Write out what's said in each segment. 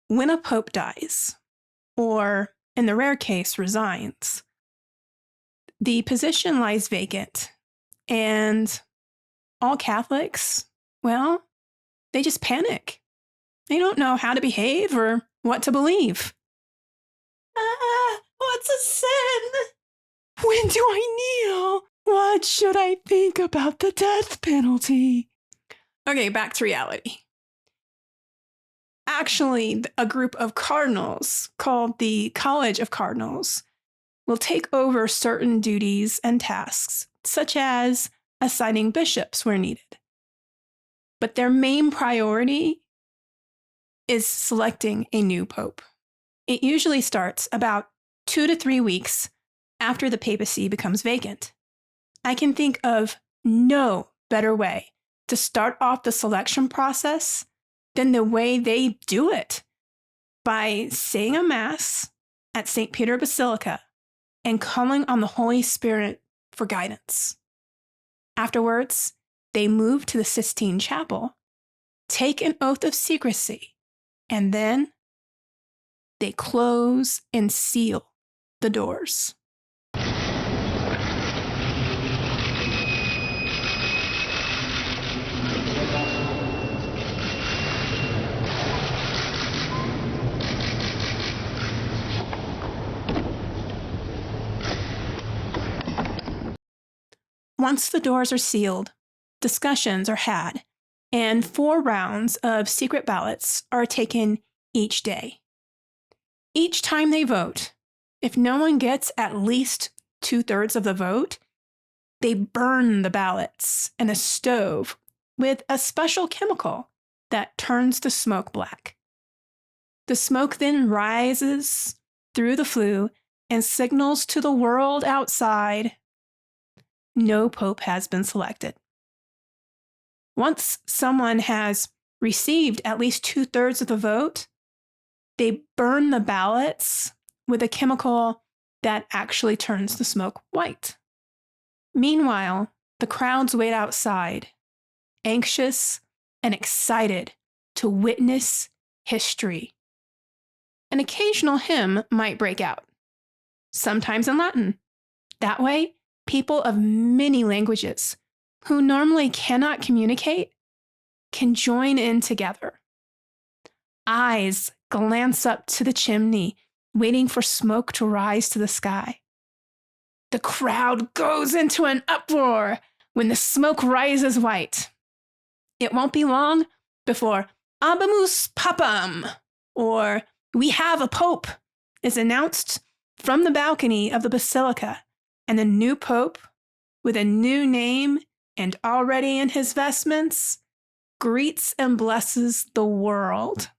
When a pope dies, or in the rare case resigns, the position lies vacant, and all Catholics, well, they just panic. They don't know how to behave or what to believe. What's a sin? When do I kneel? What should I think about the death penalty? Okay, back to reality. Actually, a group of cardinals called the College of Cardinals will take over certain duties and tasks, such as assigning bishops where needed. But their main priority is selecting a new pope. It usually starts about 2 to 3 weeks after the papacy becomes vacant. I can think of no better way to start off the selection process than the way they do it, by saying a mass at St. Peter Basilica and calling on the Holy Spirit for guidance. Afterwards, they move to the Sistine Chapel, take an oath of secrecy, and then they close and seal the doors. Once the doors are sealed, discussions are had, and 4 rounds of secret ballots are taken each day. Each time they vote, if no one gets at least 2/3 of the vote, they burn the ballots in a stove with a special chemical that turns the smoke black. The smoke then rises through the flue and signals to the world outside, no pope has been selected. Once someone has received at least 2/3 of the vote, they burn the ballots with a chemical that actually turns the smoke white. Meanwhile, the crowds wait outside, anxious and excited to witness history. An occasional hymn might break out, sometimes in Latin. That way, people of many languages who normally cannot communicate can join in together. Eyes glance up to the chimney, waiting for smoke to rise to the sky. The crowd goes into an uproar when the smoke rises white. It won't be long before Habemus papam, or we have a pope, is announced from the balcony of the basilica, and the new pope, with a new name and already in his vestments, greets and blesses the world.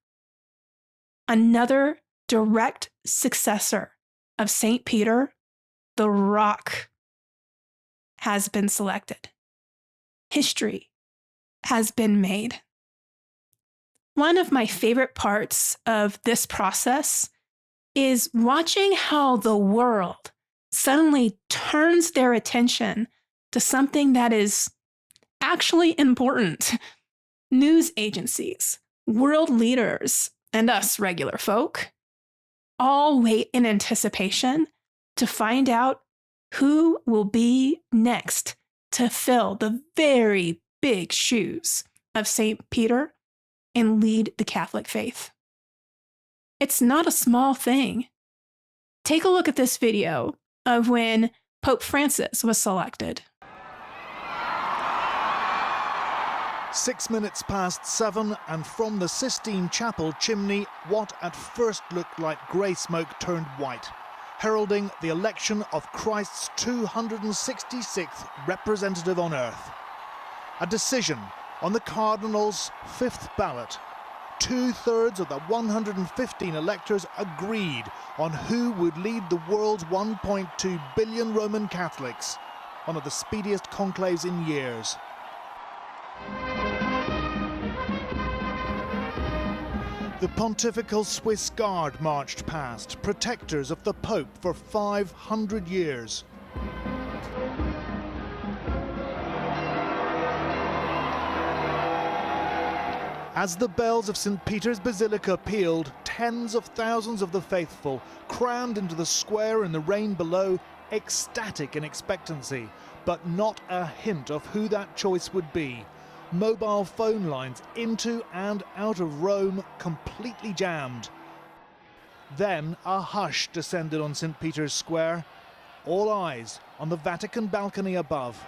Another direct successor of St. Peter, the Rock, has been selected. History has been made. One of my favorite parts of this process is watching how the world suddenly turns their attention to something that is actually important. News agencies, world leaders, and us regular folk all wait in anticipation to find out who will be next to fill the very big shoes of St. Peter and lead the Catholic faith. It's not a small thing. Take a look at this video of when Pope Francis was selected. 6 minutes past 7, and from the Sistine Chapel chimney, what at first looked like grey smoke turned white, heralding the election of Christ's 266th representative on earth. A decision on the Cardinals' 5th ballot. 2/3 of the 115 electors agreed on who would lead the world's 1.2 billion Roman Catholics, one of the speediest conclaves in years. The pontifical Swiss Guard marched past, protectors of the Pope for 500 years. As the bells of St. Peter's Basilica pealed, tens of thousands of the faithful crammed into the square in the rain below, ecstatic in expectancy, but not a hint of who that choice would be. Mobile phone lines into and out of Rome completely jammed. Then a hush descended on St. Peter's Square. All eyes on the Vatican balcony above.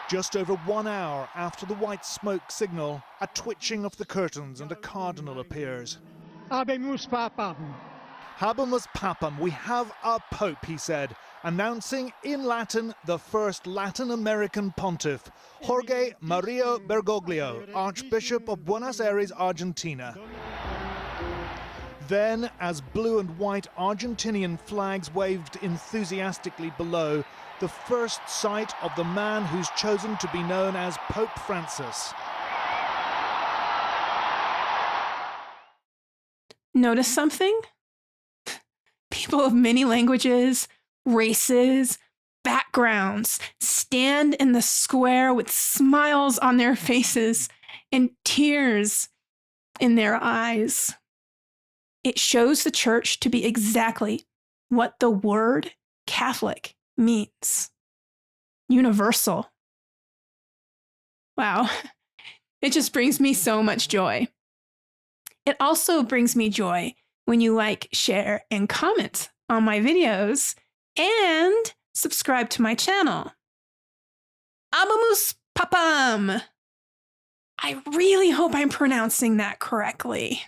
Just over 1 hour after the white smoke signal, a twitching of the curtains and a cardinal appears. Habemus, papam. Habemus papam, we have a pope, he said, announcing in Latin the first Latin American pontiff, Jorge Maria Bergoglio, Archbishop of Buenos Aires, Argentina. Then, as blue and white Argentinian flags waved enthusiastically below, the first sight of the man who's chosen to be known as Pope Francis. Notice something? People of many languages, races, backgrounds stand in the square with smiles on their faces and tears in their eyes. It shows the church to be exactly what the word Catholic means. Universal. Wow, it just brings me so much joy. It also brings me joy when you like, share, and comment on my videos and subscribe to my channel. Habemus papam! I really hope I'm pronouncing that correctly.